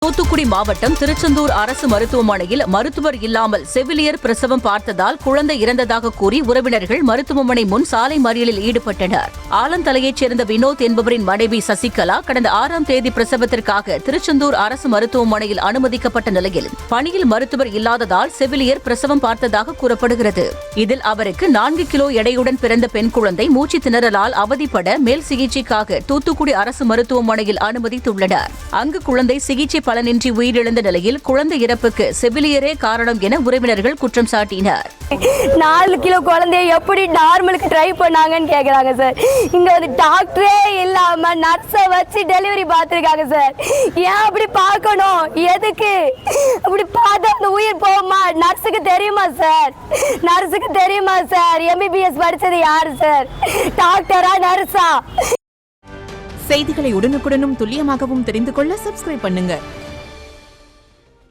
தூத்துக்குடி மாவட்டம் திருச்செந்தூர் அரசு மருத்துவமனையில் மருத்துவர் இல்லாமல் செவிலியர் பிரசவம் பார்த்ததால் குழந்தை இறந்ததாக கூறி உறவினர்கள் மருத்துவமனை முன் சாலை மறியலில் ஈடுபட்டனர். ஆலந்தலையைச் சேர்ந்த வினோத் என்பவரின் மனைவி சசிகலா கடந்த 6ஆம் தேதி பிரசவத்திற்காக திருச்செந்தூர் அரசு மருத்துவமனையில் அனுமதிக்கப்பட்ட நிலையில் பணியில் மருத்துவர் இல்லாததால் செவிலியர் பிரசவம் பார்த்ததாக கூறப்படுகிறது. இதில் அவருக்கு 4 கிலோ எடையுடன் பிறந்த பெண் குழந்தை மூச்சு திணறலால் அவதிப்பட மேல் சிகிச்சைக்காக தூத்துக்குடி அரசு மருத்துவமனையில் அனுமதித்துள்ளனர். அங்கு குழந்தை சிகிச்சை பலனின்றி உயிரிழந்த நிலையில் குழந்தை இறப்புக்கு செவிலியரே காரணம் என உறவினர்கள் குற்றம் சாட்டினர். 4 கிலோ குழந்தைய எப்படி நார்மலுக்கு ட்ரை பண்ணாங்கன்னு கேக்குறாங்க சார். இங்க வந்து டாக்டரே இல்லாம நர்ஸை வச்சு டெலிவரி பார்த்துருக்காங்க சார். ஏன் அப்படி பார்க்கணும்? எதுக்கு அப்படி பார்த்தா அந்த உயிர் போகுமா? நர்ஸுக்கு தெரியுமா சார்? நர்ஸுக்கு தெரியுமா சார்? எம்பிபிஎஸ் படிச்சது யாரு சார்? டாக்டரா நர்ஸா? செய்திகளை உடனுக்குடனும் துல்லியமாகவும் தெரிந்து கொள்ள சப்ஸ்கிரைப் பண்ணுங்க.